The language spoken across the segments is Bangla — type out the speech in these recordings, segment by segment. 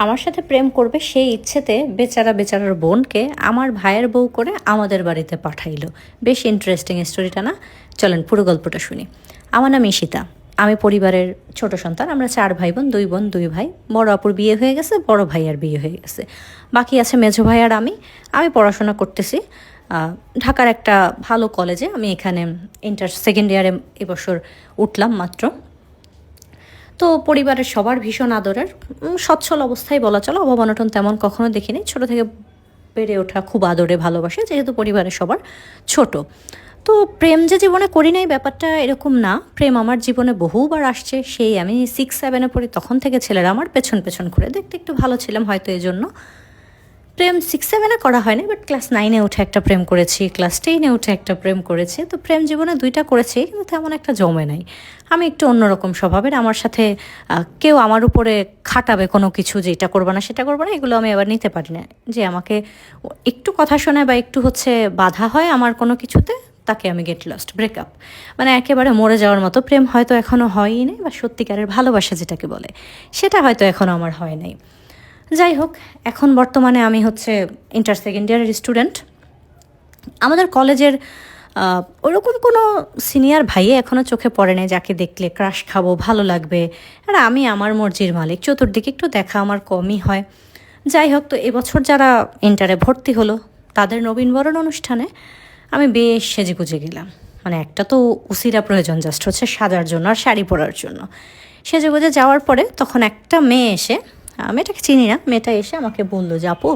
আমার সাথে প্রেম করবে সেই ইচ্ছেতে বেচারা বেচারার বোনকে আমার ভাইয়ের বউ করে আমাদের বাড়িতে পাঠাইলো। বেশ ইন্টারেস্টিং স্টোরিটা না? চলেন পুরো গল্পটা শুনি। আমার নাম ঈশিতা। আমি পরিবারের ছোট সন্তান। আমরা 4 ভাই বোন 2 ভাই। বড় আপুর বিয়ে হয়ে গেছে, বড় ভাইয়ার বিয়ে হয়ে গেছে। বাকি আছে মেজো ভাই আর আমি। আমি পড়াশোনা করতেছি ঢাকার একটা ভালো কলেজে। আমি এখানে সেকেন্ড ইয়ারে এবছর উঠলাম মাত্র। তো পরিবারের সবার ভীষণ আদরের, সচ্ছল অবস্থায় বলা চলো, অভাব অনটন তেমন কখনো দেখিনি। ছোটো থেকে বেড়ে ওঠা, খুব আদরে ভালোবাসে, যেহেতু পরিবারের সবার ছোট। তো প্রেম যে জীবনে করি নাই ব্যাপারটা এরকম না। প্রেম আমার জীবনে বহুবার আসছে। সেই আমি 6-7-এ পড়ি তখন থেকে ছেলেরা আমার পেছন পেছন ঘুরে। দেখতে একটু ভালো ছিলাম হয়তো এই জন্য। প্রেম 6-7-এ করা হয়নি, বাট ক্লাস 9-এ উঠে একটা প্রেম করেছি, ক্লাস 10-এ উঠে একটা প্রেম করেছি। তো প্রেম জীবনে 2টা করেছি, কিন্তু তেমন একটা জমে নাই। আমি একটু অন্যরকম স্বভাবের। আমার সাথে কেউ আমার উপরে খাটাবে কোনো কিছু, যে এটা করবো না সেটা করবো না, এগুলো আমি আবার নিতে পারি না। যে আমাকে একটু কথা শোনায় বা একটু বাধা হয় আমার কোনো কিছুতে, তাকে আমি গেট লস্ট, ব্রেকআপ, মানে একেবারে মরে যাওয়ার মতো প্রেম হয়তো এখনও হয়ই নেই, বা সত্যিকারের ভালোবাসা যেটাকে বলে সেটা হয়তো এখনও আমার হয় নাই। যাই হোক, এখন বর্তমানে আমি সেকেন্ড ইয়ারের স্টুডেন্ট। আমাদের কলেজের ওরকম কোনো সিনিয়র ভাইয়ে এখনও চোখে পড়ে নাই যাকে দেখলে ক্রাশ খাবো, ভালো লাগবে। আর আমি আমার মর্জির মালিক, চতুর্দিকে একটু দেখা আমার কমই হয়। যাই হোক, তো এবছর যারা ইন্টারে ভর্তি হলো তাদের নবীনবরণ অনুষ্ঠানে আমি বেশ সেজেগুজে গেলাম। মানে একটা তো উসিরা প্রয়োজন, জাস্ট সাজার জন্য আর শাড়ি পরার জন্য। সেজেগুজে যাওয়ার পরে তখন একটা মেয়ে এসে, মেয়েটাকে চিনি না, মেয়েটা এসে আমাকে বললো যে আপু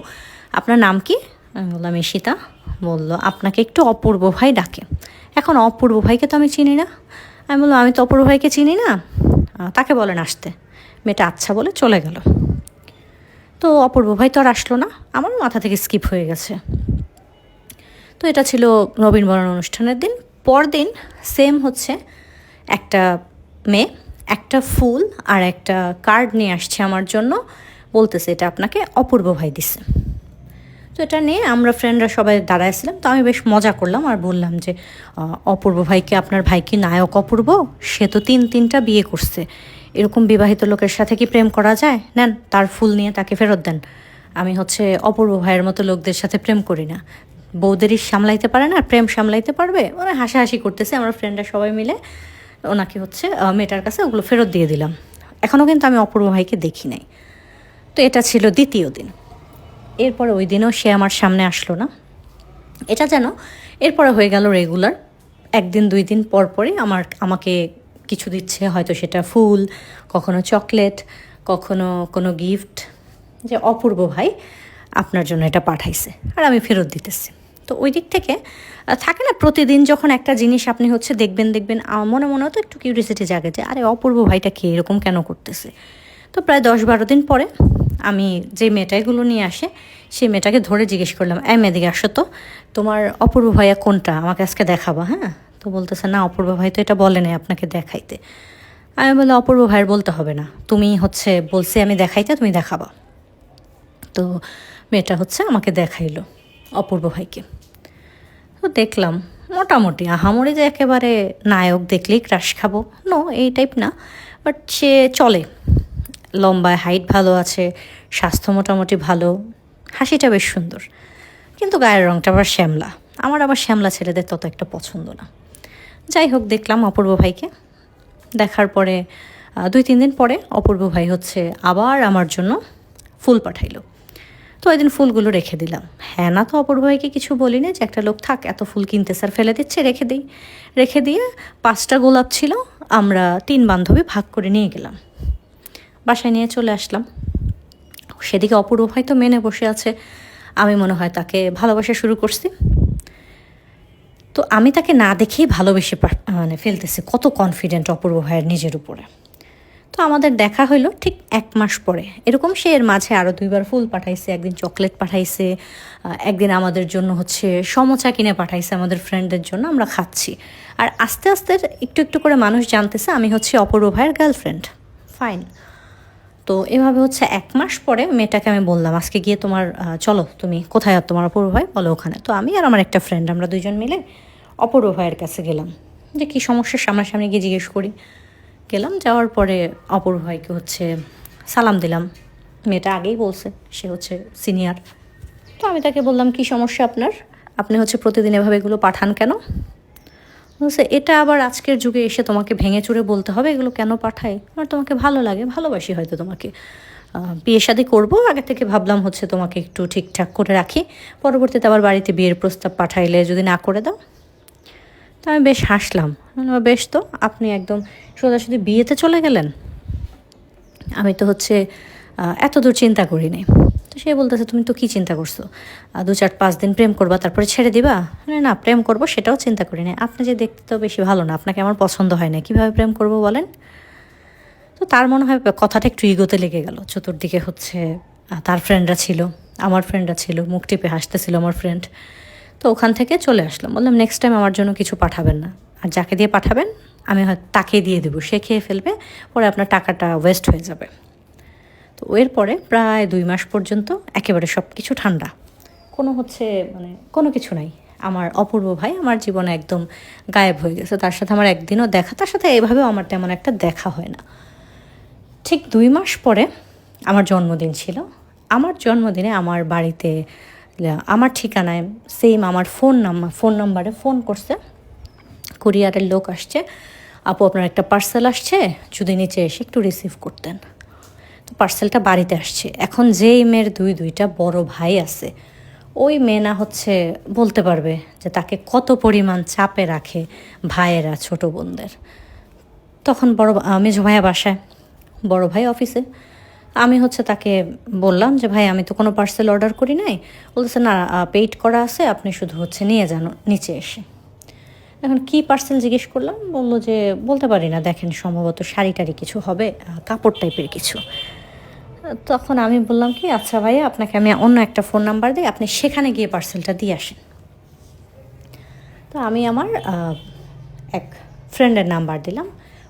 আপনার নাম কি? আমি বললাম ঈশিতা। বললো আপনাকে একটু অপূর্ব ভাই ডাকে। এখন অপূর্ব ভাইকে তো আমি চিনি না। আমি বললাম আমি তো অপূর্ব ভাইকে চিনি না, তাকে বলেন আসতে। মেয়েটা আচ্ছা বলে চলে গেল। তো অপূর্ব ভাই তো আর আসলো না, আমার মাথা থেকে স্কিপ হয়ে গেছে। তো এটা ছিল নবীনবরণ অনুষ্ঠানের দিন। পরদিন সেম একটা মেয়ে একটা ফুল আর একটা কার্ড নিয়ে আসছে আমার জন্য, বলতেছে এটা আপনাকে অপূর্ব ভাই দিছে। তো এটা নিয়ে আমরা ফ্রেন্ডরা সবাই দাঁড়াইছিলাম। তো আমি বেশ মজা করলাম আর বললাম যে অপূর্ব ভাইকে, আপনার ভাই কি নায়ক অপূর্ব? সে তো 3-3টা বিয়ে করছে, এরকম বিবাহিত লোকের সাথে কি প্রেম করা যায়? নেন তার ফুল নিয়ে তাকে ফেরত দেন। আমি অপূর্ব ভাইয়ের মতো লোকদের সাথে প্রেম করি না। বউদেরই সামলাইতে পারে না, প্রেম সামলাইতে পারবে? মানে হাসাহাসি করতেছে আমরা ফ্রেন্ডরা সবাই মিলে। ওনাকে মেয়েটার কাছে ওগুলো ফেরত দিয়ে দিলাম। এখনও কিন্তু আমি অপূর্ব ভাইকে দেখি নাই। তো এটা ছিল দ্বিতীয় দিন। এরপরে ওই দিনও সে আমার সামনে আসলো না। এটা যেন এরপরে হয়ে গেল রেগুলার। 1-2 দিন পর পরই আমাকে কিছু দিচ্ছে, হয়তো সেটা ফুল, কখনো চকলেট, কখনো কোনো গিফট, যে অপূর্ব ভাই আপনার জন্য এটা পাঠাইছে, আর আমি ফেরত দিতেছি। তো ওই দিক থেকে থাকে না, প্রতিদিন যখন একটা জিনিস আপনি দেখবেন আমার মনে মনেও তো একটু কিউরিয়াসিটি জাগে যে আরে অপূর্ব ভাইটা কে এরকম কেন করতেছে। তো প্রায় 10-12 দিন পরে আমি যে মেয়েটাইগুলো নিয়ে আসে সেই মেয়েটাকে ধরে জিজ্ঞেস করলাম, মেয়েদিকে আসো তো, তোমার অপূর্ব ভাইয়া কোনটা, আমাকে আজকে দেখাবা। হ্যাঁ, তো বলতেছে না অপূর্ব ভাই তো এটা বলে নাই আপনাকে দেখাইতে। আমি বললাম অপূর্ব ভাইয়ের বলতে হবে না, তুমি বলছি আমি দেখাইতে, তুমি দেখাবা। তো মেয়েটা আমাকে দেখাইলো অপূর্ব ভাইকে। তো দেখলাম মোটামুটি, আহামরি যে একেবারে নায়ক দেখলেই ক্রাশ খাবো নো, এই টাইপ না, বাট সে চলে, লম্বায় হাইট ভালো আছে, স্বাস্থ্য মোটামুটি ভালো, হাসিটা বেশ সুন্দর, কিন্তু গায়ের রঙটা আবার শ্যামলা। আমার আবার শ্যামলা ছেলেদের তত একটা পছন্দ না। যাই হোক, দেখলাম অপূর্ব ভাইকে। দেখার পরে 2-3 দিন পরে অপূর্ব ভাই আবার আমার জন্য ফুল পাঠাইলো। তো ওই দিন ফুলগুলো রেখে দিলাম। হ্যাঁ না, তো অপূর্ব ভাইকে কিছু বলি না যে একটা লোক থাক এত ফুল কিনতে স্যার ফেলে দিচ্ছে, রেখে দিই। রেখে দিয়ে 5টা গোলাপ ছিল, আমরা 3 বান্ধবী ভাগ করে নিয়ে গেলাম, বাসায় নিয়ে চলে আসলাম। সেদিকে অপূর্ব ভাই তো মেনে বসে আছে, আমি মনে হয় তাকে ভালোবাসা শুরু করছি। তো আমি তাকে না দেখেই ভালোবেসে ফেলতেছি, কত কনফিডেন্ট অপূর্ব ভাইয়ের নিজের উপরে। তো আমাদের দেখা হইলো ঠিক 1 মাস পরে। এরকম সে এর মাঝে আরও 2বার ফুল পাঠাইছে, একদিন চকলেট পাঠাইছে, একদিন আমাদের জন্য সমোচা কিনে পাঠাইছে আমাদের ফ্রেন্ডদের জন্য, আমরা খাচ্ছি। আর আস্তে আস্তে একটু একটু করে মানুষ জানতেছে আমি অপূর্ব ভাইয়ের গার্লফ্রেন্ড। ফাইন। তো এভাবে 1 মাস পরে মেয়েটাকে আমি বললাম আজকে গিয়ে তোমার চলো, তুমি কোথায় তোমার অপূর্ব ভাই, বলো ওখানে। তো আমি আর আমার একটা ফ্রেন্ড, আমরা 2জন মিলে অপূর্ব ভাইয়ের কাছে গেলাম, যে কী সমস্যার সামনাসামনি গিয়ে জিজ্ঞেস করি। গেলাম, যাওয়ার পরে অপূর্ব ভাইকে সালাম দিলাম, মেয়েটা আগেই বলছে সে হচ্ছে সিনিয়র। তো আমি তাকে বললাম, কি সমস্যা আপনার, আপনি হচ্ছে প্রতিদিন এভাবে এগুলো পাঠান কেন? বলছে, এটা আবার আজকের যুগে এসে তোমাকে ভেঙে চুরে বলতে হবে এগুলো কেন পাঠাই? আমার তোমাকে ভালো লাগে, ভালোবাসি হয়তো তোমাকে, বিয়ে শাদী করবো, আগে থেকে ভাবলাম হচ্ছে তোমাকে একটু ঠিকঠাক করে রাখি, পরবর্তীতে আবার বাড়িতে বিয়ের প্রস্তাব পাঠাইলে যদি না করে দাও। তো আমি বেশ হাসলাম, বেশ, তো আপনি একদম সোজাসুজি বিয়েতে চলে গেলেন, আমি তো হচ্ছে এত দূর চিন্তা করিনি। তো সে বলতেছে, তুমি তো কী চিন্তা করছো, 2-4-5 দিন প্রেম করবা তারপরে ছেড়ে দিবা? না, প্রেম করবো সেটাও চিন্তা করি না, আপনি যে দেখতে তো বেশি ভালো না, আপনাকে আমার পছন্দ হয় না, কীভাবে প্রেম করবো বলেন? তো তার মনে হয় কথাটা একটু ইগোতে লেগে গেল। চতুর্দিকে হচ্ছে তার ফ্রেন্ডরা ছিল, আমার ফ্রেন্ডরা ছিল, মুখ টিপে হাসতেছিল আমার ফ্রেন্ড। তো ওখান থেকে চলে আসলাম, বললাম নেক্সট টাইম আমার জন্য কিছু পাঠাবেন না, আর যাকে দিয়ে পাঠাবেন আমি হয়তো তাকে দিয়ে দেবো, সে খেয়ে ফেলবে, পরে আপনার টাকাটা ওয়েস্ট হয়ে যাবে। তো এরপরে প্রায় 2 মাস পর্যন্ত একেবারে সব কিছু ঠান্ডা, কোনো হচ্ছে মানে কোনো কিছু নাই। আমার অপূর্ব ভাই আমার জীবনে একদম গায়েব হয়ে গেছে, তার সাথে আমার একদিনও দেখা, তার সাথে এভাবেও আমার তেমন একটা দেখা হয় না। ঠিক 2 মাস পরে আমার জন্মদিন ছিল। আমার জন্মদিনে আমার বাড়িতে আমার ঠিকানায় সেম আমার ফোন নাম্বারে ফোন করছে, কুরিয়ারের লোক আসছে, আপু আপনার একটা পার্সেল আসছে, যদি নিচে এসে একটু রিসিভ করতেন। তো পার্সেলটা বাড়িতে আসছে। এখন যেই মেয়ের দুইটা বড় ভাই আছে, ওই মেয়ে না হচ্ছে বলতে পারবে যে তাকে কত পরিমাণ চাপে রাখে ভাইয়েরা ছোট বোনদের। তখন মেজো ভাইয়া বাসায়, বড় ভাই অফিসে। আমি হচ্ছে তাকে বললাম যে ভাই আমি তো কোনো পার্সেল অর্ডার করি নাই। বলতেছে না, পেইড করা আছে, আপনি শুধু হচ্ছে নিয়ে যান নিচে এসে। এখন কি পার্সেল জিজ্ঞেস করলাম, বললো যে বলতে পারি না, দেখেন সম্ভবত শাড়ি টাড়ি কিছু হবে, কাপড় টাইপের কিছু। তখন আমি বললাম কি, আচ্ছা ভাইয়া আপনাকে আমি অন্য একটা ফোন নাম্বার দিই, আপনি সেখানে গিয়ে পার্সেলটা দিয়ে আসেন। তো আমি আমার এক ফ্রেন্ডের নাম্বার দিলাম,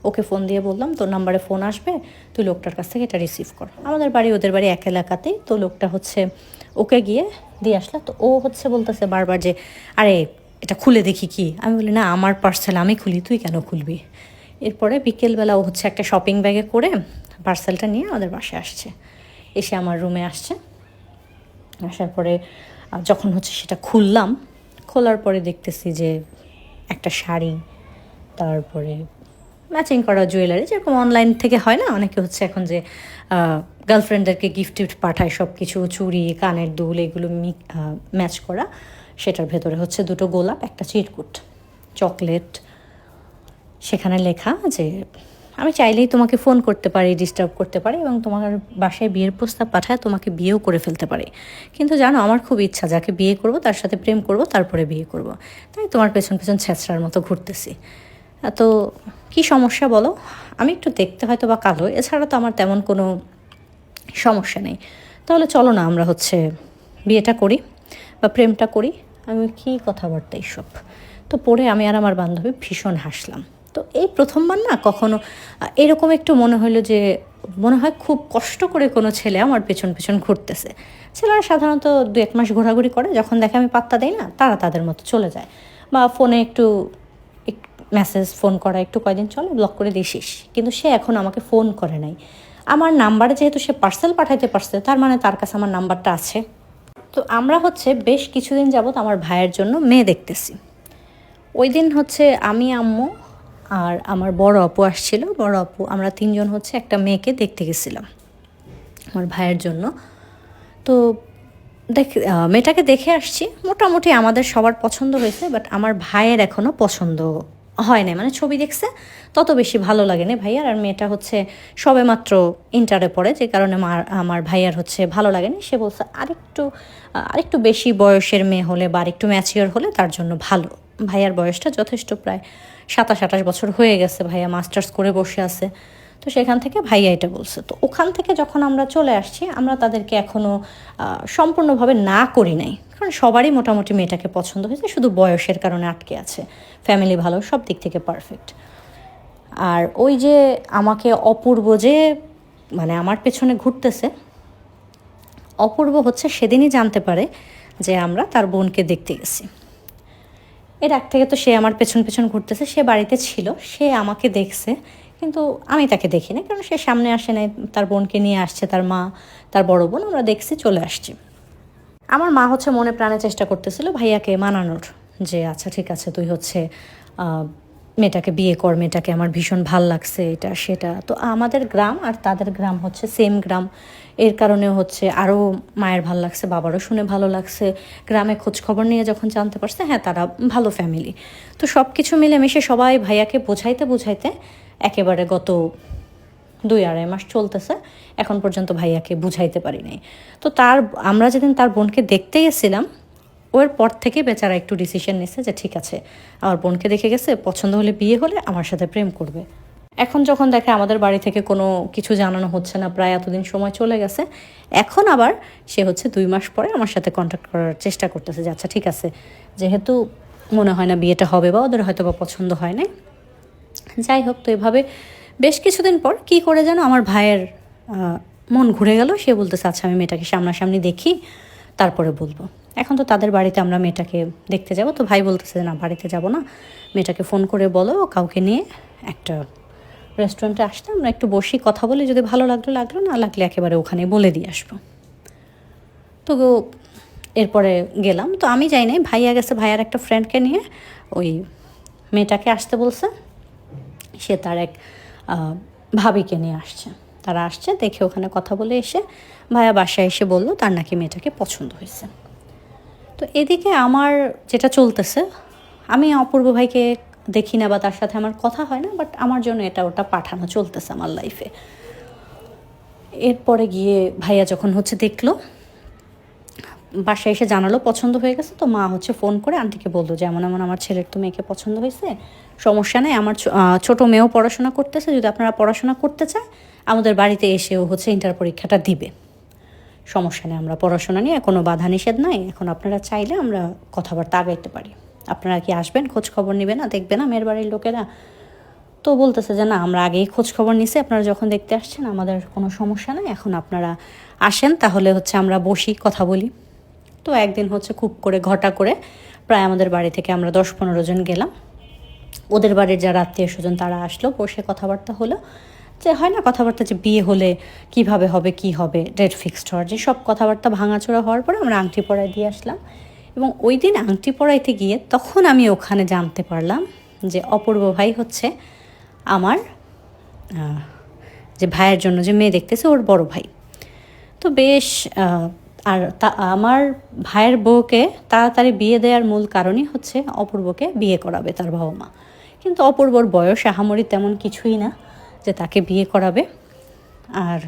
ওকে ফোন দিয়ে বললাম তোর নাম্বারে ফোন আসবে, তুই লোকটার কাছ থেকে এটা রিসিভ কর। আমাদের বাড়ি ওদের বাড়ি এক এলাকাতেই। তো লোকটা হচ্ছে ওকে গিয়ে দিয়ে আসলো। তো ও হচ্ছে বলতেছে বারবার যে আরে এটা খুলে দেখি কি। আমি বলি না, আমার পার্সেল আমি খুলি, তুই কেন খুলবি? এরপরে বিকেলবেলা ও হচ্ছে একটা শপিং ব্যাগে করে পার্সেলটা নিয়ে আমাদের বাসায় আসছে, এসে আমার রুমে আসছে। আসার পরে যখন হচ্ছে সেটা খুললাম, খোলার পরে দেখতেছি যে একটা শাড়ি, তারপরে ম্যাচিং করা জুয়েলারি, যেরকম অনলাইন থেকে হয় না, অনেকে হচ্ছে এখন যে গার্লফ্রেন্ডদেরকে গিফট পাঠায় সব কিছু, চুড়ি, কানের দুল, এগুলো ম্যাচ করা। সেটার ভেতরে হচ্ছে 2টো গোলাপ, একটা চিরকুট, চকলেট। সেখানে লেখা যে আমি চাইলেই তোমাকে ফোন করতে পারি, ডিস্টার্ব করতে পারি, এবং তোমার বাসায় বিয়ের প্রস্তাব পাঠায় তোমাকে বিয়েও করে ফেলতে পারি, কিন্তু জানো আমার খুব ইচ্ছা যাকে বিয়ে করব তার সাথে প্রেম করব, তারপরে বিয়ে করব, তাই তোমার পেছন পেছন ছেঁচড়ার মতো ঘুরতেছি। তো কি সমস্যা বলো? আমি একটু দেখতে হয়তো বা কালো, এছাড়া তো আমার তেমন কোনো সমস্যা নেই, তাহলে চলো না আমরা হচ্ছে বিয়েটা করি বা প্রেমটা করি। আমি কি কথাবার্তা এইসব। তো পরে আমি আর আমার বান্ধবী ভীষণ হাসলাম। তো এই প্রথমবার না কখনো এরকম একটু মনে হলো যে মনে হয় খুব কষ্ট করে কোনো ছেলে আমার পেছন পেছন ঘুরতেছে। ছেলেরা সাধারণত 2-1 মাস ঘোরাঘুরি করে, যখন দেখে আমি পাত্তা দেই না, তারা তাদের মতো চলে যায়, বা ফোনে একটু মেসেজ ফোন করা একটু কয়দিন চলে, ব্লক করে দিছিস। কিন্তু সে এখন আমাকে ফোন করে নাই, আমার নাম্বারে যেহেতু সে পার্সেল পাঠাইতে পারছে, তার মানে তার কাছে আমার নাম্বারটা আছে। তো আমরা হচ্ছে বেশ কিছুদিন যাবৎ আমার ভাইয়ের জন্য মেয়ে দেখতেছি। ওই দিন হচ্ছে আমি, আম্মু আর আমার বড় আপু আসছিল। বড় আপু, আমরা 3জন হচ্ছে একটা মেয়েকে দেখতে গেছিলাম আমার ভাইয়ের জন্য। তো মেয়েটাকে দেখে আসছি, মোটামুটি আমাদের সবার পছন্দ হয়েছে, বাট আমার ভাইয়ের এখনও পছন্দ হয় না, মানে ছবি দেখছে তত বেশি ভালো লাগে না ভাইয়ার। আর মেয়েটা হচ্ছে সবে মাত্র ইন্টারে পড়ে, যে কারণে আমার ভাইয়ার হচ্ছে ভালো লাগেনি। সে বলছে আরেকটু বেশি বয়সের মেয়ে হলে বা আরেকটু ম্যাচিওর হলে তার জন্য ভালো। ভাইয়ার বয়সটা যথেষ্ট, প্রায় 27-28 বছর হয়ে গেছে, ভাইয়া মাস্টার্স করে বসে আছে। তো সেখান থেকে ভাইয়া এটা বলছে। তো ওখান থেকে যখন আমরা চলে আসছি, আমরা তাদেরকে এখনও সম্পূর্ণভাবে না করি নাই, কারণ সবারই মোটামুটি মেয়েটাকে পছন্দ হয়েছে, শুধু বয়সের কারণে আটকে আছে। ফ্যামিলি ভালো, সব দিক থেকে পারফেক্ট। আর ওই যে আমাকে অপূর্ব যে মানে আমার পেছনে ঘুরতেছে, অপূর্ব হচ্ছে সেদিনই জানতে পারে যে আমরা তার বোনকে দেখতে গেছি। এর আগ থেকে তো সে আমার পেছন পেছন ঘুরতেছে, সে বাড়িতে ছিল, সে আমাকে দেখছে, কিন্তু আমি তাকে দেখি না, কারণ সে সামনে আসে নাই, তার বোনকে নিয়ে আসছে, তার মা, তার বড় বোন, আমরা দেখছি চলে আসছি। আমার মা হচ্ছে মনে প্রাণে চেষ্টা করতেছিল ভাইয়াকে মানানোর, যে আচ্ছা ঠিক আছে তুই হচ্ছে মেয়েটাকে বিয়ে কর, মেয়েটাকে আমার ভীষণ ভাল লাগছে, এটা সেটা। তো আমাদের গ্রাম আর তাদের গ্রাম হচ্ছে সেম গ্রাম, এর কারণে হচ্ছে আরও মায়ের ভাল লাগছে, বাবারও শুনে ভালো লাগছে। গ্রামে খোঁজ খবর নিয়ে যখন জানতে পারছে হ্যাঁ তারা ভালো ফ্যামিলি, তো সব কিছু মিলেমিশে সবাই ভাইয়াকে বোঝাইতে বোঝাইতে একেবারে গত 2-2.5 মাস চলতেছে, এখন পর্যন্ত ভাইয়াকে বুঝাইতে পারি নাই। তো আমরা যেদিন তার বোনকে দেখতে গেছিলাম, ওর পর থেকে বেচারা একটু ডিসিশন নিচ্ছে যে ঠিক আছে আমার বোনকে দেখে গেছে, পছন্দ হলে বিয়ে হলে আমার সাথে প্রেম করবে। এখন যখন দেখে আমাদের বাড়ি থেকে কোনো কিছু জানানো হচ্ছে না, প্রায় এতদিন সময় চলে গেছে, এখন আবার সে হচ্ছে 2 মাস পরে আমার সাথে কন্ট্যাক্ট করার চেষ্টা করতেছে যে আচ্ছা ঠিক আছে, যেহেতু মনে হয় না বিয়েটা হবে বা ওদের হয়তো বা পছন্দ হয় না, যাই হোক। তো এভাবে বেশ কিছুদিন পর কী করে যেন আমার ভাইয়ের মন ঘুরে গেল, সে বলতেছে আচ্ছা আমি মেয়েটাকে সামনাসামনি দেখি তারপরে বলবো। এখন তো তাদের বাড়িতে আমরা মেয়েটাকে দেখতে যাব, তো ভাই বলতেছে যে না বাড়িতে যাব না, মেয়েটাকে ফোন করে বলো কাউকে নিয়ে একটা রেস্টুরেন্টে আসতে, আমরা একটু বসি কথা বলি, যদি ভালো লাগলো লাগলো, না লাগলে একেবারে ওখানে বলে দিয়ে আসবো। তো এরপরে গেলাম, তো আমি যাই নাই, ভাইয়া গেছে, ভাইয়ার একটা ফ্রেন্ডকে নিয়ে ওই মেয়েটাকে আসতে বলছে, সে তার এক ভাবিকে নিয়ে আসছে, তারা আসছে দেখে ওখানে কথা বলে এসে ভাইয়া বাসায় এসে বলল তার নাকি মেয়েটাকে পছন্দ হয়েছে। তো এদিকে আমার যেটা চলতেছে, আমি অপূর্ব ভাইকে দেখি না বা তার সাথে আমার কথা হয় না, বাট আমার জন্য এটা ওটা পাঠানো চলতেছে আমার লাইফে। এরপরে গিয়ে ভাইয়া যখন হচ্ছে দেখলো, বাসায় এসে জানালো পছন্দ হয়ে গেছে, তো মা হচ্ছে ফোন করে আন্টিকে বললো যে এমন এমন আমার ছেলের তো মেয়েকে পছন্দ হয়েছে, সমস্যা নেই, আমার ছোটো মেয়েও পড়াশোনা করতেছে, যদি আপনারা পড়াশোনা করতে চায় আমাদের বাড়িতে এসেও হচ্ছে ইন্টার পরীক্ষাটা দিবে, সমস্যা নেই, আমরা পড়াশোনা নিয়ে কোনো বাধা নিষেধ নাই, এখন আপনারা চাইলে আমরা কথাবার্তা আগাইতে পারি, আপনারা কি আসবেন, খোঁজ খবর নেবে না, দেখবে না মেয়ের বাড়ির লোকেরা? তো বলতেছে যে না আমরা আগেই খোঁজ খবর নিছি, আপনারা যখন দেখতে আসছেন আমাদের কোনো সমস্যা নেই, এখন আপনারা আসেন, তাহলে হচ্ছে আমরা বসি কথা বলি। তো একদিন হচ্ছে খুব করে ঘটা করে প্রায় আমাদের বাড়ি থেকে আমরা 10-15 জন গেলাম, ওদের বাড়ির যারা আত্মীয় স্বজন তারা আসলো, বসে কথাবার্তা হলো, যে হয় না কথাবার্তা যে বিয়ে হলে কিভাবে হবে, কি হবে, ডেট ফিক্সড হওয়ার, যে সব কথাবার্তা ভাঙাচোরা হওয়ার পরে আমরা আংটি পরাই দিয়ে আসলাম। এবং ওই দিন আংটি পরাইতে গিয়ে তখন আমি ওখানে জানতে পারলাম যে অপূর্ব ভাই হচ্ছে আমার যে ভাইয়ের জন্য যে মেয়ে দেখতেছে ওর বড় ভাই। তো বেশ আর আমার ভাইয়ের বউকে তাড়াতাড়ি বিয়ে দেওয়ার মূল কারণই হচ্ছে অপূর্বকে বিয়ে করাবে তার বাবা মা, কিন্তু অপূর্বর বয়স আহামরি তেমন কিছুই না যে তাকে বিয়ে করাবে, আর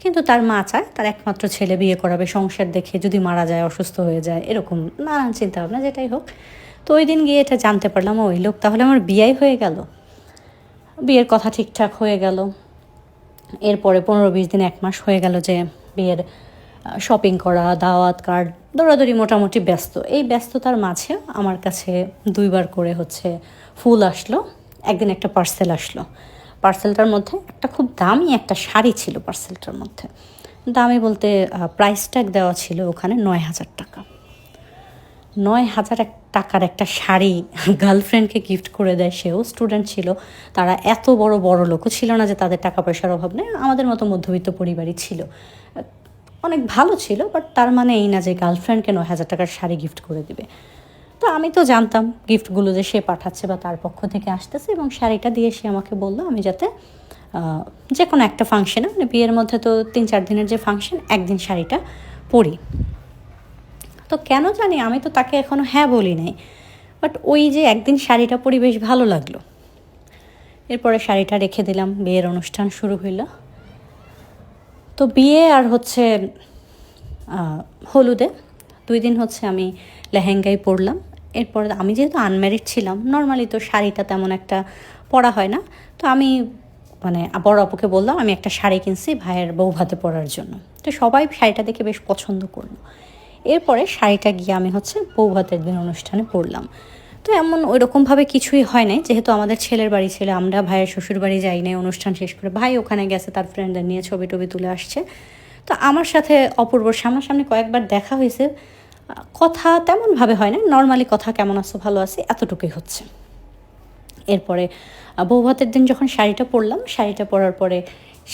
কিন্তু তার মা চায় তার একমাত্র ছেলে বিয়ে করাবে, সংসার দেখে যদি মারা যায়, অসুস্থ হয়ে যায়, এরকম নানান চিন্তা ভাবনা, যেটাই হোক। তো ওই দিন গিয়ে এটা জানতে পারলাম ওই লোক তাহলে আমার বিয়েই হয়ে গেল, বিয়ের কথা ঠিকঠাক হয়ে গেল। এরপরে 15-20 দিন 1 মাস হয়ে গেল যে বিয়ের শপিং করা, দাওয়াত কার্ড, দৌড়াদৌড়ি, মোটামুটি ব্যস্ত। এই ব্যস্ততার মাঝে আমার কাছে 2বার করে হচ্ছে ফুল আসলো, একদিন একটা পার্সেল আসলো, পার্সেলটার মধ্যে একটা খুব দামি একটা শাড়ি ছিল, পার্সেলটার মধ্যে দামি বলতে প্রাইস ট্যাগ দেওয়া ছিল ওখানে 9,000 টাকা। 9,000 টাকার একটা শাড়ি গার্লফ্রেন্ডকে গিফট করে দেয়, সেও স্টুডেন্ট ছিল, তারা এত বড় বড় লোকও ছিল না যে তাদের টাকা পয়সার অভাব নেই, আমাদের মতো মধ্যবিত্ত পরিবারই ছিল, অনেক ভালো ছিল, বাট তার মানে এই না যে গার্লফ্রেন্ডকে 9,000 টাকার শাড়ি গিফট করে দিবে। তো আমি তো জানতাম গিফটগুলো যে সে পাঠাচ্ছে বা তার পক্ষ থেকে আসতেছে, এবং শাড়িটা দিয়ে সে আমাকে বললো আমি যাতে যে কোনো একটা ফাংশনে, মানে বিয়ের মধ্যে তো 3-4 দিনের যে ফাংশন, একদিন শাড়িটা পরি। তো কেন জানি আমি তো তাকে এখনও হ্যাঁ বলি নাই, বাট ওই যে একদিন শাড়িটা পরি বেশ ভালো লাগলো। এরপরে শাড়িটা রেখে দিলাম, বিয়ের অনুষ্ঠান শুরু হইল। তো বিয়ে আর হচ্ছে হলুদে 2 দিন হচ্ছে আমি লেহেঙ্গাই পরলাম। এরপরে আমি যেহেতু আনম্যারিড ছিলাম, নর্মালি তো শাড়িটা তেমন একটা পরা হয় না, তো আমি মানে বড় আপুকে বললাম আমি একটা শাড়ি কিনছি ভাইয়ের বউ ভাতে পরার জন্য, তো সবাই শাড়িটা দেখে বেশ পছন্দ করলো। এরপরে শাড়িটা গিয়ে আমি হচ্ছে বউ ভাতের দিন অনুষ্ঠানে পরলাম। তো এমন ওইরকমভাবে কিছুই হয় নাই, যেহেতু আমাদের ছেলের বাড়ি ছিল, আমরা ভাইয়ের শ্বশুর বাড়ি যাই নাই, অনুষ্ঠান শেষ করে ভাই ওখানে গেছে, তার ফ্রেন্ডদের নিয়ে ছবি টবি তুলে আসছে। তো আমার সাথে অপূর্বর সামনাসামনি কয়েকবার দেখা হয়েছে, কথা তেমনভাবে হয় না, নর্মালি কথা কেমন আছো ভালো আছি এতটুকুই হচ্ছে। এরপরে বউ ভাতের দিন যখন শাড়িটা পরলাম, শাড়িটা পরার পরে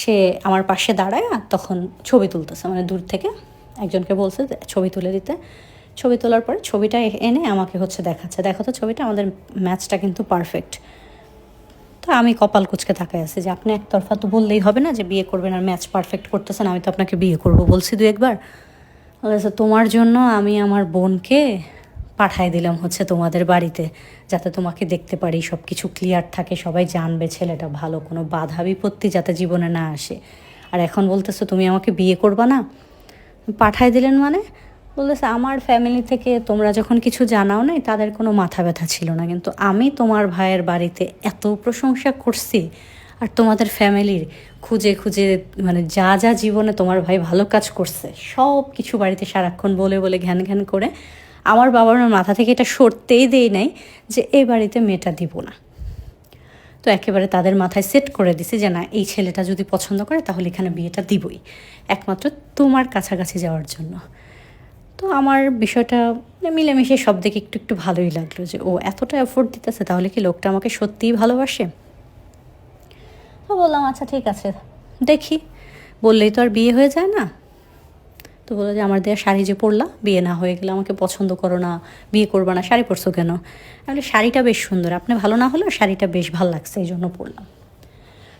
সে আমার পাশে দাঁড়ায় আর তখন ছবি তুলতেছে, মানে দূর থেকে একজনকে বলছে ছবি তুলে দিতে। ছবি তোলার পরে ছবিটা এনে আমাকে হচ্ছে দেখাচ্ছে, দেখো তো ছবিটা, আমাদের ম্যাচটা কিন্তু পারফেক্ট। তো আমি কপাল কুঁচকে তাকায় আছি যে আপনি একতরফা তো বললেই হবে না যে বিয়ে করবেন আর ম্যাচ পারফেক্ট করতেছেন, আমি তো আপনাকে বিয়ে করবো বলছি 2-1 বার। বলেছে তোমার জন্য আমি আমার বোনকে পাঠাই দিলাম হচ্ছে তোমাদের বাড়িতে, যাতে তোমাকে দেখতে পারি, সব কিছু ক্লিয়ার থাকে, সবাই জানবে ছেলেটা ভালো, কোনো বাধা বিপত্তি যাতে জীবনে না আসে। আর এখন বলতেছো তুমি আমাকে বিয়ে করবা না? পাঠাই দিলেন মানে? বলতেছে আমার ফ্যামিলি থেকে তোমরা যখন কিছু জানাও নাই তাদের কোনো মাথা ব্যথা ছিল না, কিন্তু আমি তোমার ভাইয়ের বাড়িতে এত প্রশংসা করছি আর তোমাদের ফ্যামিলির খুঁজে খুঁজে, মানে যা যা জীবনে তোমার ভাই ভালো কাজ করছে সব কিছু বাড়িতে সারাক্ষণ বলে বলে ঘ্যান ঘ্যান করে আমার বাবার মাথা থেকে এটা সরতেই দেই নাই যে এই বাড়িতে মেয়েটা দিব না। তো একেবারে তাদের মাথায় সেট করে দিছি যে না, এই ছেলেটা যদি পছন্দ করে তাহলে এখানে বিয়েটা দিবই, একমাত্র তোমার কাছাকাছি যাওয়ার জন্য। তো আমার বিষয়টা মিলেমিশে সব দিকে একটু একটু ভালোই লাগলো যে ও এতটা এফোর্ট দিতেছে, তাহলে কি লোকটা আমাকে সত্যিই ভালোবাসে। তো বললাম আচ্ছা ঠিক আছে দেখি, বললেই তো আর বিয়ে হয়ে যায় না। তো বললো যে আমার দেওয়া শাড়ি যে পরলা, বিয়ে না হয়ে গেলে আমাকে পছন্দ করো না, বিয়ে করবা না, শাড়ি পরছো কেন? আমি শাড়িটা বেশ সুন্দর, আপনি ভালো না হলেও শাড়িটা বেশ ভালো লাগছে এই জন্য পরলাম।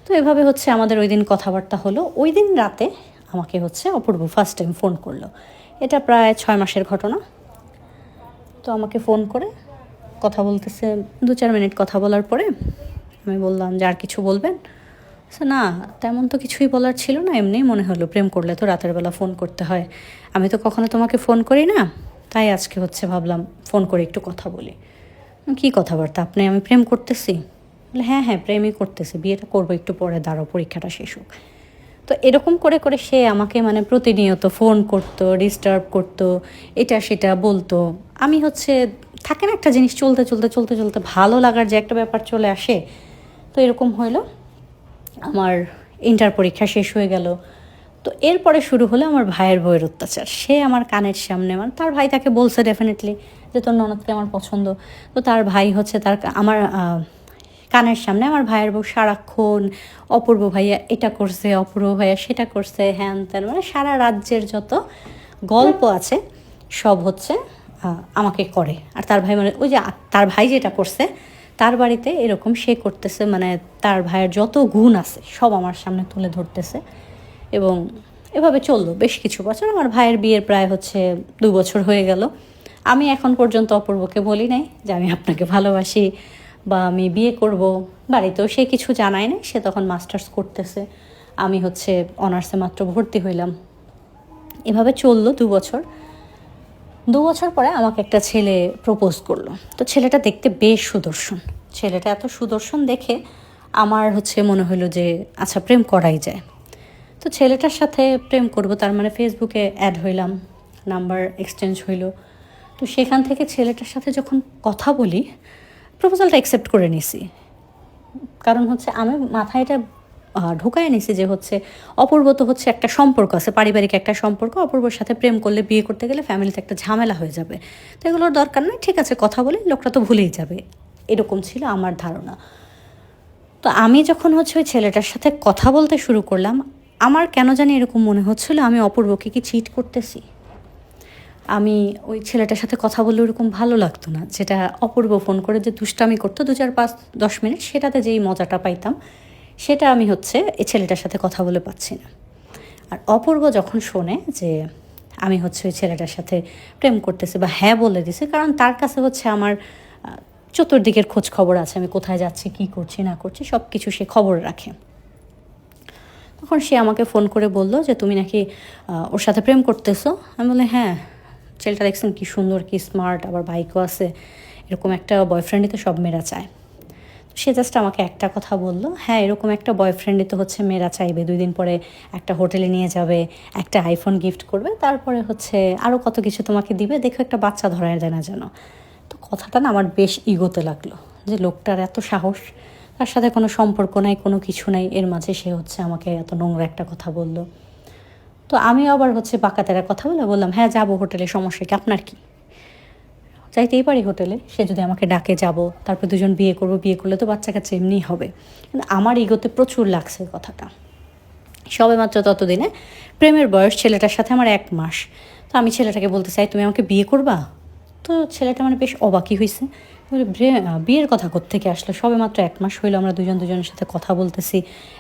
তো এভাবে হচ্ছে আমাদের ওই দিন কথাবার্তা হলো। ওই দিন রাতে আমাকে হচ্ছে অপূর্ব ফার্স্ট টাইম ফোন করলো, এটা প্রায় 6 মাসের ঘটনা। তো আমাকে ফোন করে কথা বলতেছে, 2-4 মিনিট কথা বলার পরে আমি বললাম যে আর কিছু বলবেন? না তেমন তো কিছুই বলার ছিল না, এমনিই মনে হলো প্রেম করলে তো রাতের বেলা ফোন করতে হয়, আমি তো কখনো তোমাকে ফোন করি না, তাই আজকে হচ্ছে ভাবলাম ফোন করে একটু কথা বলি। কী কথাবার্তা, আপনি আমি প্রেম করতেছি? বলে হ্যাঁ হ্যাঁ প্রেমই করতেছি, বিয়েটা করবো একটু পরে, দাঁড়াও পরীক্ষাটা শেষ হোক। তো এরকম করে করে সে আমাকে মানে প্রতিনিয়ত ফোন করতো, ডিস্টার্ব করতো, এটা সেটা বলতো। আমি হচ্ছে থাকে না একটা জিনিস চলতে চলতে চলতে চলতে ভালো লাগার যে একটা ব্যাপার চলে আসে, তো এরকম হইলো। আমার ইন্টার পরীক্ষা শেষ হয়ে গেল। তো এরপরে শুরু হলো আমার ভাইয়ের বউয়ের অত্যাচার। সে আমার কানের সামনে, মানে তার ভাই তাকে বলছে ডেফিনেটলি যে তোর ননদকে আমার পছন্দ। তো তার ভাই হচ্ছে আমার কানের সামনে আমার ভাইয়ের বউ সারাক্ষণ অপূর্ব ভাইয়া এটা করছে, অপূর্ব ভাইয়া সেটা করছে, হ্যান ত্যান, মানে সারা রাজ্যের যত গল্প আছে সব হচ্ছে আমাকে করে। আর তার ভাই মানে ওই যে তার ভাই যেটা করছে তার বাড়িতে এরকম সে করতেছে, মানে তার ভাইয়ের যত গুণ আছে সব আমার সামনে তুলে ধরতেছে। এবং এভাবে চললো বেশ কিছু বছর। আমার ভাইয়ের বিয়ের প্রায় হচ্ছে 2 বছর হয়ে গেল। আমি এখন পর্যন্ত অপূর্বকে বলি নাই যে আমি আপনাকে ভালোবাসি বা আমি বিয়ে করব, বাড়িতেও সে কিছু জানায় না। সে তখন মাস্টার্স করতেছে, আমি হচ্ছে অনার্সে মাত্র ভর্তি হইলাম। এভাবে চললো 2 বছর। 2 বছর পরে আমাকে একটা ছেলে প্রপোজ করলো। তো ছেলেটা দেখতে বেশ সুদর্শন, ছেলেটা এত সুদর্শন দেখে আমার হচ্ছে মনে হলো যে আচ্ছা প্রেম করাই যায়। তো ছেলেটার সাথে প্রেম করব, তার মানে ফেসবুকে অ্যাড হইলাম, নাম্বার এক্সচেঞ্জ হইল। তো সেখান থেকে ছেলেটার সাথে যখন কথা বলি, প্রপোজালটা অ্যাকসেপ্ট করে নিছি। কারণ হচ্ছে আমি মাথায় এটা ঢুকায় নিছি যে হচ্ছে অপূর্ব তো হচ্ছে একটা সম্পর্ক আছে, পারিবারিক একটা সম্পর্ক, অপূর্বর সাথে প্রেম করলে বিয়ে করতে গেলে ফ্যামিলিতে একটা ঝামেলা হয়ে যাবে, তো এগুলোর দরকার নয়, ঠিক আছে কথা বলে লোকটা তো ভুলেই যাবে, এরকম ছিল আমার ধারণা। তো আমি যখন হচ্ছে ওই ছেলেটার সাথে কথা বলতে শুরু করলাম, আমার কেন জানি এরকম মনে হচ্ছিলো আমি অপূর্বকে কি চিট করতেছি। আমি ওই ছেলেটার সাথে কথা বললে ওরকম ভালো লাগতো না, যেটা অপূর্ব ফোন করে যে দুষ্টামি করতো 2-4-5-10 মিনিট, সেটাতে যেই মজাটা পাইতাম সেটা আমি হচ্ছে এই ছেলেটার সাথে কথা বলে পাচ্ছি না। আর অপূর্ব যখন শোনে যে আমি হচ্ছে ওই ছেলেটার সাথে প্রেম করতেছি বা হ্যাঁ বলে দিছে, কারণ তার কাছে হচ্ছে আমার চতুর্দিকের খোঁজ খবর আছে, আমি কোথায় যাচ্ছি, কী করছি না করছি সব কিছু সে খবর রাখে। তখন সে আমাকে ফোন করে বলল যে তুমি নাকি ওর সাথে প্রেম করতেছো। আমি বলি হ্যাঁ, ছেলেটা দেখছেন কী সুন্দর, কী স্মার্ট, আবার বাইকও আছে, এরকম একটা বয়ফ্রেন্ডই তো সব মেয়েরা চায়। সে জাস্ট আমাকে একটা কথা বলল, হ্যাঁ এরকম একটা বয়ফ্রেন্ডই তো হচ্ছে মেয়েরা চাইবে, 2 দিন পরে একটা হোটেলে নিয়ে যাবে, একটা আইফোন গিফট করবে, তারপরে হচ্ছে আরও কত কিছু তোমাকে দিবে, দেখো একটা বাচ্চা ধরায় দেয় না যেন। তো কথাটা না আমার বেশ ইগোতে লাগলো যে লোকটার এত সাহস, তার সাথে কোনো সম্পর্ক নাই, কোনো কিছু নাই, এর মাঝে সে হচ্ছে আমাকে এত নোংরা একটা কথা বলল। তো আমি আবার হচ্ছে বাঁকাতেরা কথা বললাম, হ্যাঁ যাবো হোটেলে, সমস্যা কি, আপনার কি? যাইতেই পারি হোটেলে, সে যদি আমাকে ডাকে যাব, তারপর দুজন বিয়ে করব, বিয়ে করলে তো বাচ্চা কাচ্চা এমনিই হবে। কিন্তু আমার ইগোতে প্রচুর লাগছে কথাটা। সবে মাত্র ততদিনে প্রেমের বয়স, ছেলেটার সাথে আমার 1 মাস। তো আমি ছেলেটাকে বলতে চাই, তুমি আমাকে বিয়ে করবা? তো ছেলেটা মানে বেশ অবাকই হয়েছে, বলে বিয়ের কথা কোত্থেকে আসলো? সবে মাত্র 1 মাস হইলো আমরা দুজনের সাথে কথা বলতেছি,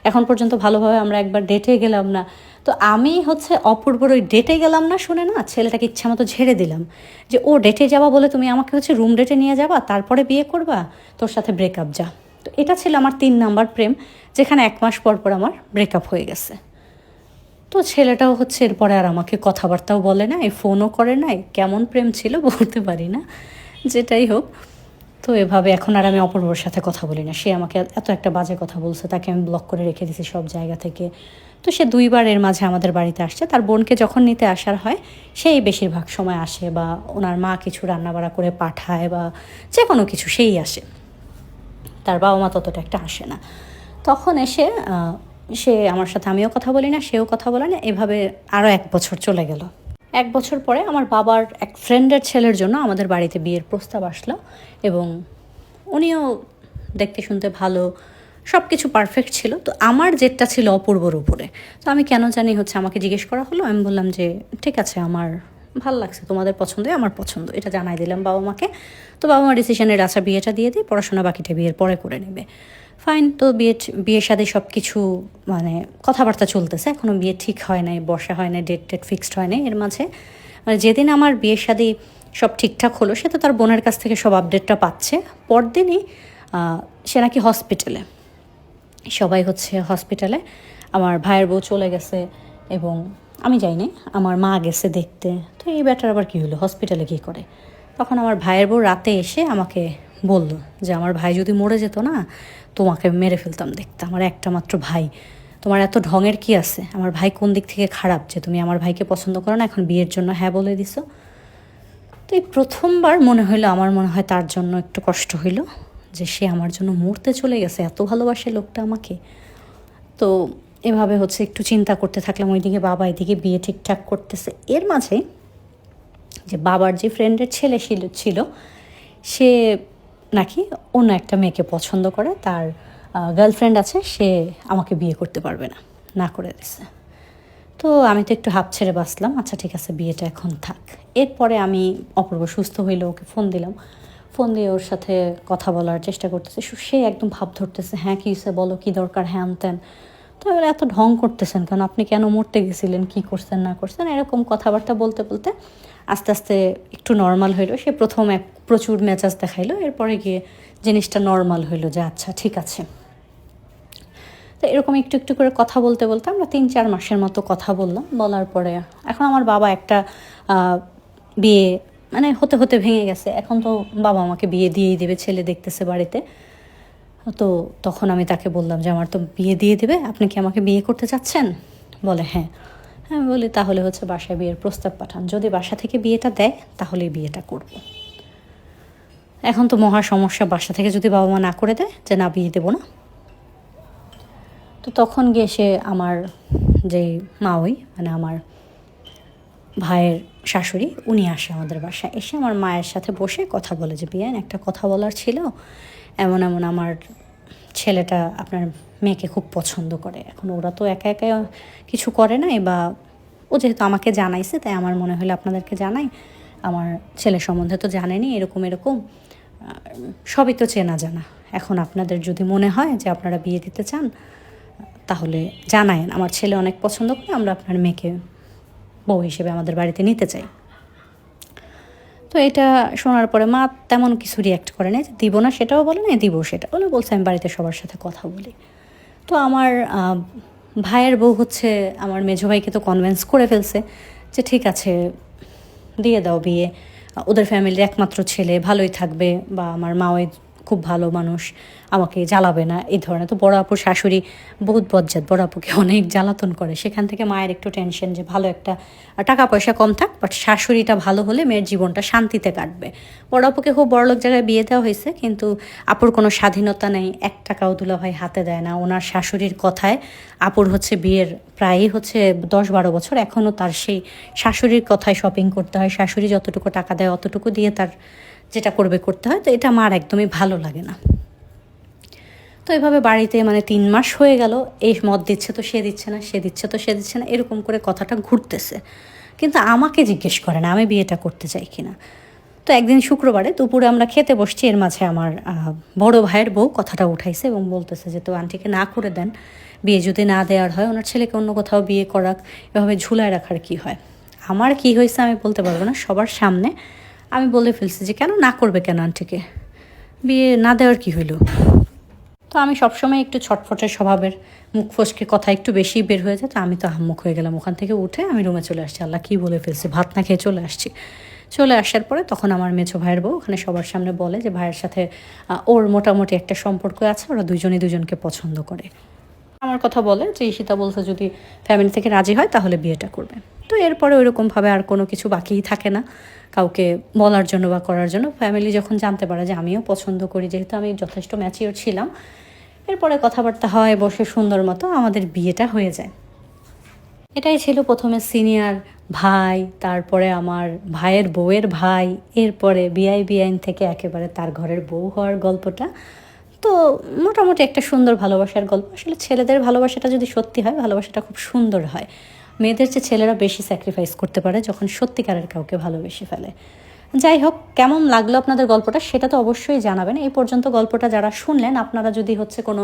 এখন পর্যন্ত ভালোভাবে আমরা একবার ডেটে গেলাম না। তো আমি অপূর্বর ওই ডেটে গেলাম না শুনে না ছেলেটাকে ইচ্ছা মতো ঝেড়ে দিলাম, যে ও ডেটে যাওয়া বলে তুমি আমাকে রুম ডেটে নিয়ে যাবা, তারপরে বিয়ে করবা, তোর সাথে ব্রেকআপ যা। তো এটা ছিল আমার 3 নাম্বার প্রেম, যেখানে 1 মাস পর পর আমার ব্রেকআপ হয়ে গেছে। তো ছেলেটাও এরপরে আর আমাকে কথাবার্তাও বলে না, ফোনও করে নাই। কেমন প্রেম ছিল বলতে পারি না, যেটাই হোক। তো এভাবে এখন আর আমি অপূর্বর সাথে কথা বলি না। সে আমাকে এত একটা বাজে কথা বলছে, তাকে আমি ব্লক করে রেখে দিয়েছি সব জায়গা থেকে। তো সে 2বার এর মাঝে আমাদের বাড়িতে আসছে। তার বোনকে যখন নিতে আসার হয়, সেই বেশিরভাগ সময় আসে, বা ওনার মা কিছু রান্নাবাড়া করে পাঠায়, বা যে কোনো কিছু সেই আসে। তার বাবা মা ততটা একটা আসে না। তখন এসে সে আমার সাথে, আমিও কথা বলি না, সেও কথা বলে না। এভাবে আরও 1 বছর চলে গেল। 1 বছর পরে আমার বাবার এক ফ্রেন্ডের ছেলের জন্য আমাদের বাড়িতে বিয়ের প্রস্তাব আসলো, এবং উনিও দেখতে শুনতে ভালো, সব কিছু পারফেক্ট ছিল। তো আমার জেদটা ছিল অপূর্বর উপরে। তো আমি কেন জানি আমাকে জিজ্ঞেস করা হলো, আমি বললাম যে ঠিক আছে, আমার ভাল লাগছে, তোমাদের পছন্দই আমার পছন্দ, এটা জানাই দিলাম বাবা মাকে। তো বাবা মা ডিসিশনের আচ্ছা বিয়েটা দিয়ে দিই, পড়াশোনা বাকিটা বিয়ের পরে করে নেবে। ফাইন। তো বিয়ের সাথে সব কিছু মানে কথাবার্তা চলতেছে, এখনও বিয়ে ঠিক হয় নাই, বসা হয় নাই, ডেট ফিক্সড হয় নাই। এর মাঝে মানে যেদিন আমার বিয়ের সাথে সব ঠিকঠাক হলো, সে তো তার বোনের কাছ থেকে সব আপডেটটা পাচ্ছে। পরদিনই সে নাকি হসপিটালে, সবাই হসপিটালে। আমার ভাইয়ের বউ চলে গেছে, এবং আমি যাইনি, আমার মা গেছে দেখতে। তো এই ব্যাটার আবার কী হলো, হসপিটালে কী করে? তখন আমার ভাইয়ের বউ রাতে এসে আমাকে বলল যে আমার ভাই যদি মরে যেত না, তোমাকে মেরে ফেলতাম দেখতে, আমার একটা মাত্র ভাই, তোমার এত ঢঙের কি আছে? আমার ভাই কোন দিক থেকে খারাপ যে তুমি আমার ভাইকে পছন্দ করো না, এখন বিয়ের জন্য হ্যাঁ বলে দিছো? তো এই প্রথমবার মনে হইলো, আমার মনে হয় তার জন্য একটু কষ্ট হইলো, যে সে আমার জন্য মরতে চলে গেছে, এত ভালোবাসে লোকটা আমাকে। তো এভাবে একটু চিন্তা করতে থাকলাম, ওইদিকে বাবা এদিকে বিয়ে ঠিকঠাক করতেছে। এর মাঝে যে বাবার যে ফ্রেন্ডের ছেলে ছিল, সে নাকি অন্য একটা মেয়েকে পছন্দ করে, তার গার্লফ্রেন্ড আছে, সে আমাকে বিয়ে করতে পারবে না, না করে দিছে। তো আমি তো একটু হাঁপ ছেড়ে বাঁচলাম, আচ্ছা ঠিক আছে বিয়েটা এখন থাক। এরপরে আমি অপূর্ব সুস্থ হইলে ওকে ফোন দিলাম, ফোন দিয়ে ওর সাথে কথা বলার চেষ্টা করতেছে। সে একদম ভাব ধরতেছে, হ্যাঁ কী হয়েছে বলো, কী দরকার, হ্যান ত্যান। তো এত ঢং করতেছেন কেন, আপনি কেন মরতে গেছিলেন, কী করছেন না করছেন, এরকম কথাবার্তা বলতে বলতে আস্তে আস্তে একটু নর্মাল হইলো। সে প্রথম প্রচুর মেজাজ দেখাইলো, এরপরে গিয়ে জিনিসটা নর্মাল হইলো, যে আচ্ছা ঠিক আছে। তো এরকম একটু একটু করে কথা বলতে বলতে আমরা 3-4 মাসের মতো কথা বললাম। বলার পরে এখন আমার বাবা একটা বিয়ে মানে হতে হতে ভেঙে গেছে। এখন তো বাবা আমাকে বিয়ে দিয়েই দেবে, ছেলে দেখতেছে বাড়িতে। তো তখন আমি তাকে বললাম যে আমার তো বিয়ে দিয়ে দেবে, আপনি কি আমাকে বিয়ে করতে চাচ্ছেন? বলে হ্যাঁ। আমি বলি তাহলে বাসায় বিয়ের প্রস্তাব পাঠান, যদি বাসা থেকে বিয়েটা দেয় তাহলে বিয়েটা করব। এখন তো মহা সমস্যা, বাসা থেকে যদি বাবা মা না করে দেয় যে না বিয়ে দেবো না। তো তখন গিয়ে সে আমার যে মাওই মানে আমার ভাইয়ের শাশুড়ি, উনি আসে আমাদের বাসায়। এসে আমার মায়ের সাথে বসে কথা বলে যে বিয়ান একটা কথা বলার ছিল, এমন এমন আমার ছেলেটা আপনার মেয়েকে খুব পছন্দ করে। এখন ওরা তো একা একা কিছু করে নাই, বা ও যেহেতু আমাকে জানাইছে তাই আমার মনে হলো আপনাদেরকে জানাই, আমার ছেলে সম্বন্ধে তো জানেনি, এরকম এরকম সবই তো চেনা জানা। এখন আপনাদের যদি মনে হয় যে আপনারা বিয়ে দিতে চান তাহলে জানায়েন, আমার ছেলে অনেক পছন্দ করে, আমরা আপনার মেয়েকে বউ হিসেবে আমাদের বাড়িতে নিতে চাই। তো এটা শোনার পরে মা তেমন কিছু রিয়াক্ট করে না, যে দিব না সেটাও বলে না, দিব সেটা বলে, বলছে আমি বাড়িতে সবার সাথে কথা বলি। তো আমার ভাইয়ের বউ আমার মেজো ভাইকে তো কনভিন্স করে ফেলছে যে ঠিক আছে দিয়ে দাও বিয়ে, ওদের ফ্যামিলির একমাত্র ছেলে, ভালোই থাকবে, বা আমার মাও খুব ভালো মানুষ, আমাকে জ্বালাবে না, এই ধরনের। তো বড় আপুর শাশুড়ি বহুত বজ্জাত, বড় আপুকে অনেক জ্বালাতন করে। সেখান থেকে মায়ের একটু টেনশন যে ভালো একটা টাকা পয়সা কম থাক, বাট শাশুড়িটা ভালো হলে মেয়ের জীবনটা শান্তিতে কাটবে। বড় আপুকে খুব বড়লোক জায়গায় বিয়ে দেওয়া হয়েছে, কিন্তু আপুর কোনো স্বাধীনতা নেই, 1 টাকাও দুলাভাই হাতে দেয় না। ওনার শাশুড়ির কথায় আপুর বিয়ের প্রায়ই 10-12 বছর, এখনও তার সেই শাশুড়ির কথায় শপিং করতে হয়। শাশুড়ি যতটুকু টাকা দেয় অতটুকু দিয়ে তার যেটা করবে করতে হয়, তো এটা আমার একদমই ভালো লাগে না। তো এভাবে বাড়িতে মানে 3 মাস হয়ে গেল, এই মদ দিচ্ছে তো সে দিচ্ছে না, সে দিচ্ছে তো সে দিচ্ছে না, এরকম করে কথাটা ঘুরতেছে, কিন্তু আমাকে জিজ্ঞেস করে না আমি বিয়েটা করতে চাই কিনা। তো একদিন শুক্রবারে দুপুরে আমরা খেতে বসছি, এর মাঝে আমার বড় ভাইয়ের বউ কথাটা উঠাইছে এবং বলতেছে যে তো আন্টিকে না করে দেন, বিয়ে যদি না দেওয়ার হয় ওনার ছেলেকে অন্য কোথাও বিয়ে করাক, এভাবে ঝুলায় রাখার কি হয়। আমার কি হয়েছে আমি বলতে পারবো না, সবার সামনে আমি বলে ফেলছি যে কেন না করবে, কেন আন্টিকে বিয়ে না দেওয়ার কি হইল। তো আমি সবসময় একটু ছটফটের স্বভাবের, মুখ ফসকে কথা একটু বেশি বের হয়ে যায়, তো আমি তো আহাম্মক হয়ে গেলাম। ওখান থেকে উঠে আমি রুমে চলে আসছি, আল্লাহ কী বলে ফেলছি, ভাত না খেয়ে চলে আসছি। চলে আসার পরে তখন আমার মেছো ভাইয়ের বউ ওখানে সবার সামনে বলে যে ভাইয়ের সাথে ওর মোটামুটি একটা সম্পর্ক আছে, ওরা দুজনেই দুজনকে পছন্দ করে। আমার কথা বলে যে ঈশিতা বলছে যদি ফ্যামিলি থেকে রাজি হয় তাহলে বিয়েটা করবে। তো এরপরে ওইরকমভাবে আর কোনো কিছু বাকিই থাকে না কাউকে বলার জন্য বা করার জন্য। ফ্যামিলি যখন জানতে পারে যে আমিও পছন্দ করি, যেহেতু আমি যথেষ্ট ম্যাচিওর ছিলাম, এরপরে কথাবার্তা হয়, বসে সুন্দর মতো আমাদের বিয়েটা হয়ে যায়। এটাই ছিল প্রথমে সিনিয়র ভাই, তারপরে আমার ভাইয়ের বউয়ের ভাই, এরপরে বিআইন থেকে একেবারে তার ঘরের বউ হওয়ার গল্পটা। তো মোটামুটি একটা সুন্দর ভালোবাসার গল্প। আসলে ছেলেদের ভালোবাসাটা যদি সত্যি হয়, ভালোবাসাটা খুব সুন্দর হয়। মেয়েদের চেয়ে ছেলেরা বেশি স্যাক্রিফাইস করতে পারে যখন সত্যিকারের কাউকে ভালোবেসে ফেলে। যাই হোক, কেমন লাগলো আপনাদের গল্পটা সেটা তো অবশ্যই জানাবেন। এই পর্যন্ত গল্পটা যারা শুনলেন, আপনারা যদি হচ্ছে কোনো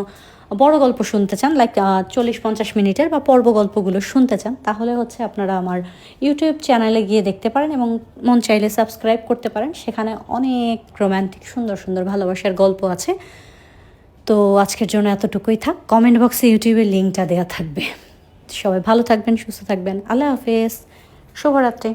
বড় গল্প শুনতে চান, লাইক 40-50 মিনিটের বা পর্ব গল্পগুলো শুনতে চান, তাহলে হচ্ছে আপনারা আমার ইউটিউব চ্যানেলে গিয়ে দেখতে পারেন এবং মন চাইলে সাবস্ক্রাইব করতে পারেন। সেখানে অনেক রোম্যান্টিক সুন্দর সুন্দর ভালোবাসার গল্প আছে। তো আজকের জন্য এতটুকুই থাক। কমেন্ট বক্সে ইউটিউবের লিঙ্কটা দেওয়া থাকবে। সবাই ভালো থাকবেন, সুস্থ থাকবেন। আল্লাহ হাফেজ, শুভরাত্রি।